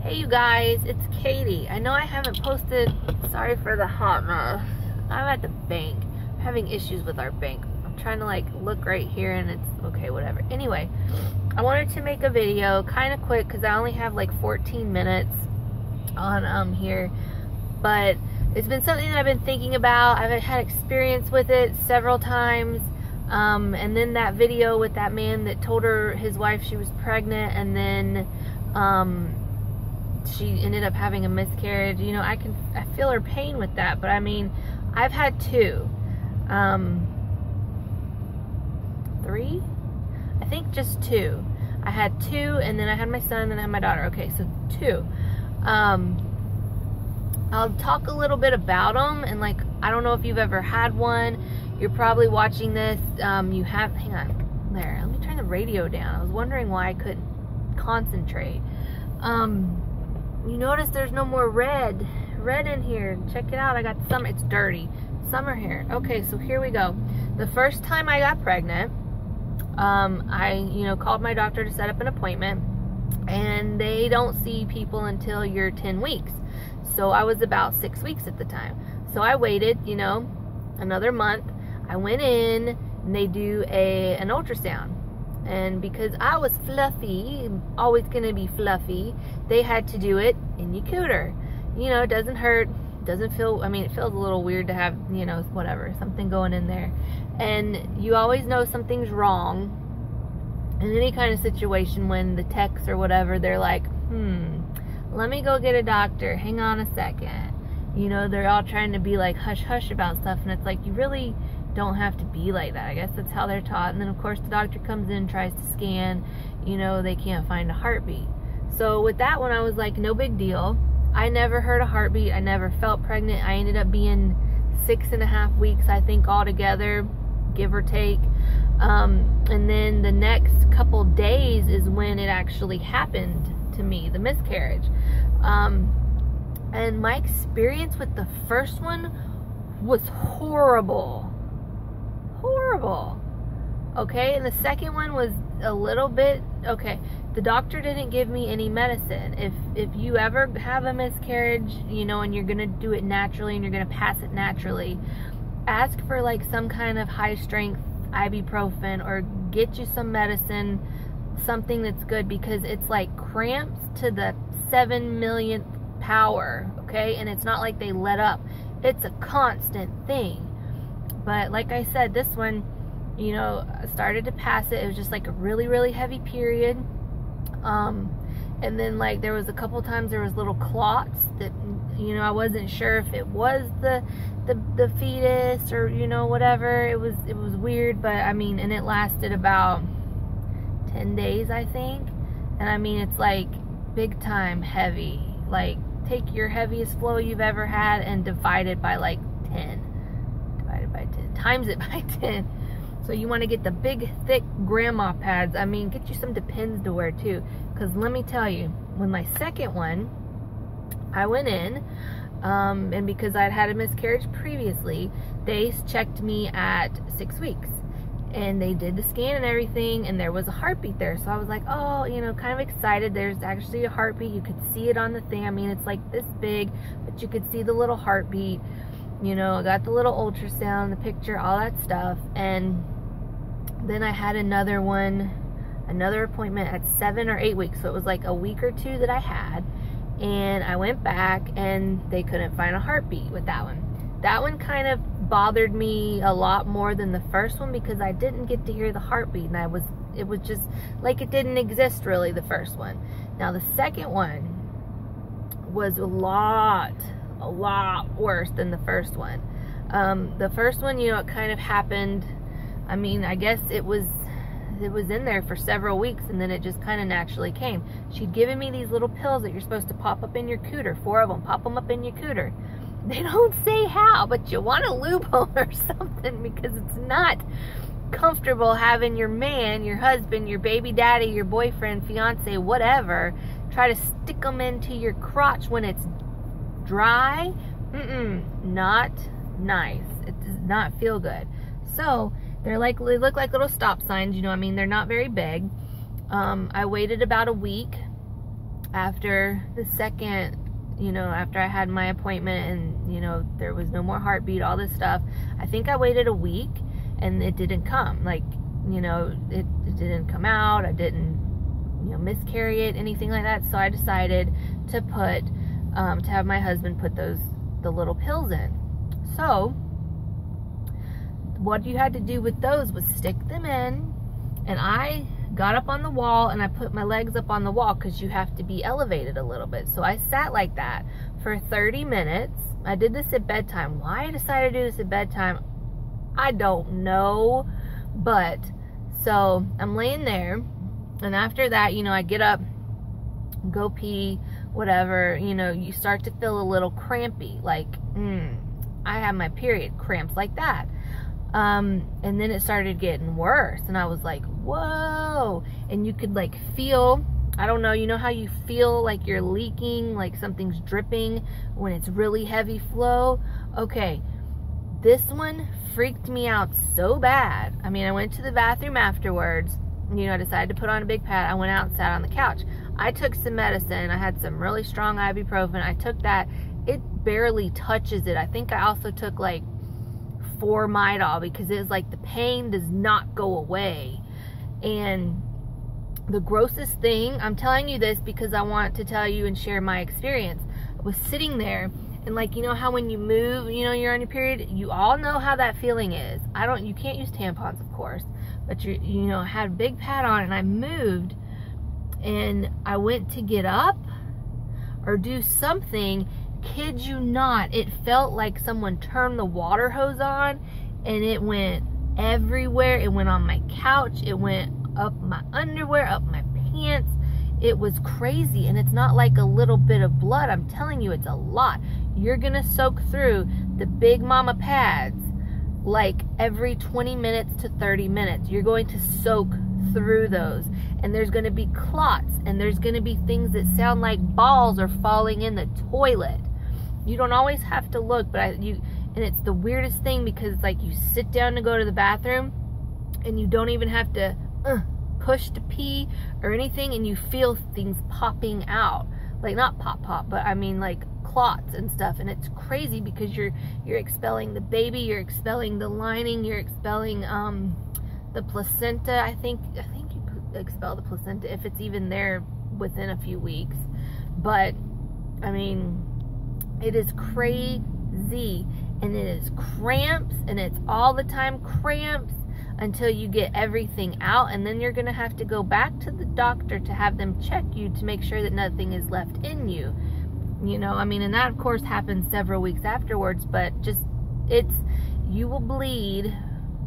Hey you guys, it's Katie. I know I haven't posted. Sorry for the hot mess. I'm at the bank. I'm having issues with our bank. I'm trying to like look right here and it's okay, whatever. Anyway, I wanted to make a video kind of quick because I only have like 14 minutes on here, but it's been something that I've been thinking about. I've had experience with it several times. And then that video with that man that told his wife she was pregnant, and then she ended up having a miscarriage. You know, I feel her pain with that, but I mean, I've had two, 3, I think just 2. I had 2, and then I had my son, and then I had my daughter. Okay, so 2. I'll talk a little bit about them, and like, I don't know if you've ever had one. You're probably watching this. You have, hang on, there. Let me turn the radio down. I was wondering why I couldn't concentrate. You notice there's no more red in here. Check it out. I got some. It's dirty. Summer hair. Okay, so here we go. The first time I got pregnant, I called my doctor to set up an appointment, and they don't see people until you're 10 weeks. So I was about 6 weeks at the time. So I waited, another month. I went in, and they do an ultrasound. And because I was fluffy, always gonna be fluffy, they had to do it in your cooter. It doesn't hurt, doesn't feel, I mean, it feels a little weird to have, whatever, something going in there. And you always know something's wrong in any kind of situation when the techs or whatever, they're like, let me go get a doctor, hang on a second. They're all trying to be like hush hush about stuff, and it's like, you really don't have to be like that. I guess that's how they're taught. And then of course the doctor comes in, tries to scan, they can't find a heartbeat. So with that one, I was like, no big deal. I never heard a heartbeat. I never felt pregnant. I ended up being 6.5 weeks, I think, altogether, give or take. And then the next couple days is when it actually happened to me, the miscarriage. And my experience with the first one was horrible. Horrible. Okay, and the second one was a little bit okay. The doctor didn't give me any medicine. If you ever have a miscarriage, and you're gonna do it naturally and you're gonna pass it naturally, ask for like some kind of high strength ibuprofen, or get you some medicine, something that's good, because it's like cramps to the 7 millionth power. Okay, and it's not like they let up. It's a constant thing. But like I said, this one, I started to pass it. It was just like a really, really heavy period. And then like there was a couple times there was little clots that, I wasn't sure if it was the fetus or, whatever. It was weird, but I mean, and it lasted about 10 days, I think. And I mean, it's like big time heavy. Like, take your heaviest flow you've ever had and divide it by like 10. Divided by 10. Times it by 10. So you want to get the big, thick grandma pads. I mean, get you some Depends to wear too. Because let me tell you, when my second one, I went in, and because I'd had a miscarriage previously, they checked me at 6 weeks. And they did the scan and everything, and there was a heartbeat there. So I was like, oh, kind of excited. There's actually a heartbeat. You could see it on the thing. I mean, it's like this big, but you could see the little heartbeat. I got the little ultrasound, the picture, all that stuff. And then I had another appointment at 7 or 8 weeks. So it was like a week or 2 that I had. And I went back, and they couldn't find a heartbeat with that one. That one kind of bothered me a lot more than the first one, because I didn't get to hear the heartbeat, and it was just like it didn't exist really, the first one. Now the second one was a lot worse than the first one. The first one, it kind of happened, I mean, I guess it was in there for several weeks, and then it just kind of naturally came. She'd given me these little pills that you're supposed to pop up in your cooter, 4 of them, pop them up in your cooter. They don't say how, but you want to lube them or something, because it's not comfortable having your man, your husband, your baby daddy, your boyfriend, fiance, whatever, try to stick them into your crotch when it's dry. Not nice. It does not feel good. So they look like little stop signs, I mean, they're not very big. I waited about a week, after the second, you know, after I had my appointment and, you know, there was no more heartbeat, all this stuff, I think I waited a week and it didn't come. Like, you know, it didn't come out. I didn't, you know, miscarry it, anything like that. So I decided to put, to have my husband put the little pills in. So what you had to do with those was stick them in, and I got up on the wall and I put my legs up on the wall because you have to be elevated a little bit. So I sat like that for 30 minutes. I did this at bedtime. Why I decided to do this at bedtime, I don't know. But so I'm laying there, and after that, you know, I get up, go pee, whatever, you know, you start to feel a little crampy, like, I have my period cramps like that. And then it started getting worse, and I was like, whoa. And you could like feel, I don't know, you know how you feel like you're leaking, like something's dripping when it's really heavy flow? Okay, this one freaked me out so bad. I mean, I went to the bathroom afterwards, you know, I decided to put on a big pad. I went out and sat on the couch. I took some medicine. I had some really strong ibuprofen. I took that. It barely touches it. I think I also took like 4 Midol because it was like the pain does not go away. And the grossest thing, I'm telling you this because I want to tell you and share my experience. I was sitting there, and like, you know how when you move, you know, you're on your period, you all know how that feeling is. You can't use tampons, of course, but you know, I had a big pad on, and I moved, and I went to get up or do something. Kid you not, it felt like someone turned the water hose on, and it went everywhere. It went on my couch, it went up my underwear, up my pants. It was crazy. And it's not like a little bit of blood, I'm telling you, it's a lot. You're gonna soak through the big mama pads like every 20 minutes to 30 minutes. You're going to soak through those, and there's going to be clots, and there's going to be things that sound like balls are falling in the toilet. You don't always have to look, but and it's the weirdest thing because it's like you sit down to go to the bathroom and you don't even have to push to pee or anything, and you feel things popping out. Like not pop, but I mean like clots and stuff, and it's crazy because you're expelling the baby, you're expelling the lining, you're expelling the placenta. I think you expel the placenta if it's even there within a few weeks. But I mean, it is crazy, and it is cramps, and it's all the time cramps until you get everything out, and then you're gonna have to go back to the doctor to have them check you to make sure that nothing is left in you. You know, I mean, and that of course happens several weeks afterwards, but you will bleed.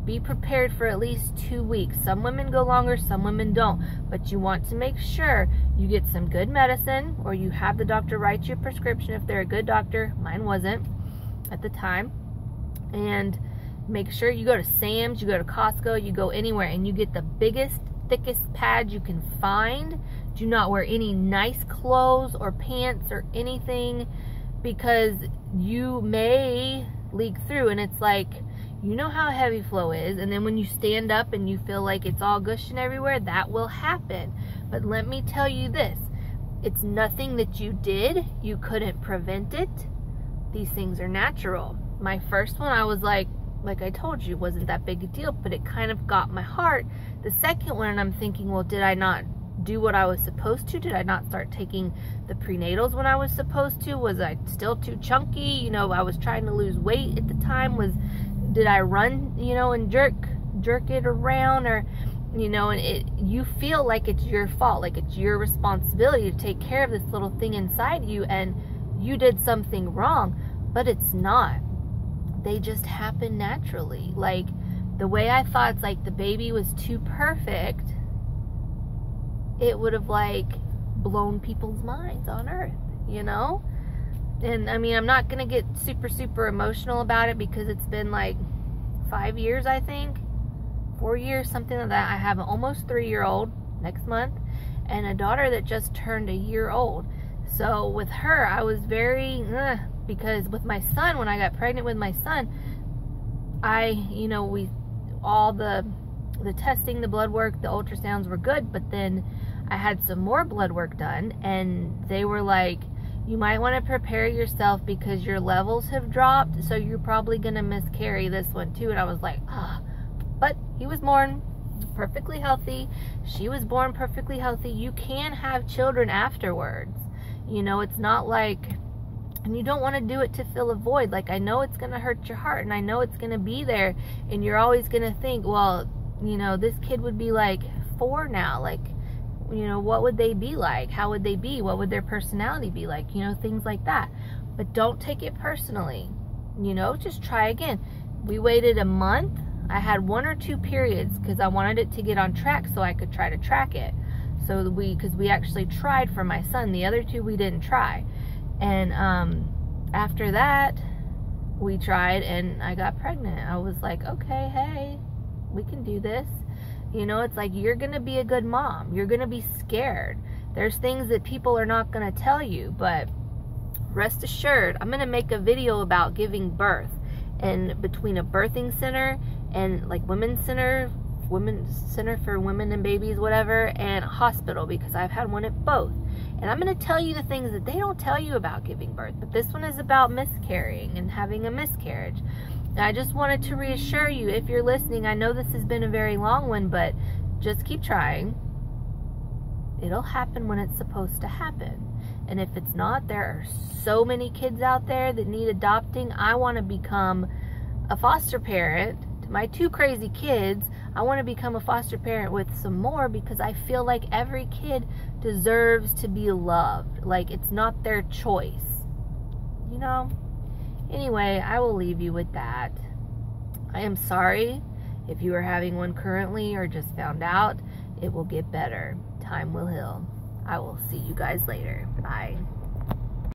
Be prepared for at least 2 weeks. Some women go longer, some women don't, but you want to make sure you get some good medicine, or you have the doctor write you a prescription if they're a good doctor. Mine wasn't at the time. And make sure you go to Sam's, you go to Costco, you go anywhere, and you get the biggest, thickest pad you can find. Do not wear any nice clothes or pants or anything, because you may leak through. And it's like, you know how heavy flow is, and then when you stand up and you feel like it's all gushing everywhere, that will happen. But let me tell you this, it's nothing that you did. You couldn't prevent it. These things are natural. My first one, I was like I told you, wasn't that big a deal, but it kind of got my heart. The second one, I'm thinking, well, did I not do what I was supposed to? Did I not start taking the prenatals when I was supposed to? Was I still too chunky? You know, I was trying to lose weight at the time. Did I run, you know, and jerk it around, or, you know, and you feel like it's your fault, like it's your responsibility to take care of this little thing inside you, and you did something wrong. But it's not. They just happen naturally. Like, the way I thought, it's like the baby was too perfect, it would have like blown people's minds on earth, you know? And I mean, I'm not gonna get super emotional about it because it's been like 5 years, I think 4 years, something like that. I have an almost 3-year-old next month, and a daughter that just turned a year old. So with her, I was very because with my son, when I got pregnant with my son, you know, all the testing, the blood work, the ultrasounds were good, but then I had some more blood work done, and they were like, you might want to prepare yourself because your levels have dropped, so you're probably going to miscarry this one too. And I was like, ah. But he was born perfectly healthy. She was born perfectly healthy. You can have children afterwards. You know, it's not like, and you don't want to do it to fill a void. Like, I know it's going to hurt your heart, and I know it's going to be there, and you're always going to think, well, you know, this kid would be like 4 now. Like, you know, what would they be like? How would they be? What would their personality be like? You know, things like that. But don't take it personally. You know, just try again. We waited a month. I had 1 or 2 periods because I wanted it to get on track so I could try to track it. So because we actually tried for my son. The other 2 we didn't try. And after that, we tried and I got pregnant. I was like, okay, hey, we can do this. You know, it's like, you're going to be a good mom. You're going to be scared. There's things that people are not going to tell you, but rest assured, I'm going to make a video about giving birth, and between a birthing center and like women's center for women and babies, whatever, and a hospital, because I've had one at both. And I'm going to tell you the things that they don't tell you about giving birth. But this one is about miscarrying and having a miscarriage. And I just wanted to reassure you, if you're listening, I know this has been a very long one, but just keep trying. It'll happen when it's supposed to happen. And if it's not, there are so many kids out there that need adopting. I want to become a foster parent to my 2 crazy kids. I want to become a foster parent with some more, because I feel like every kid deserves to be loved. Like, it's not their choice, you know? Anyway, I will leave you with that. I am sorry if you are having one currently or just found out. It will get better. Time will heal. I will see you guys later. Bye.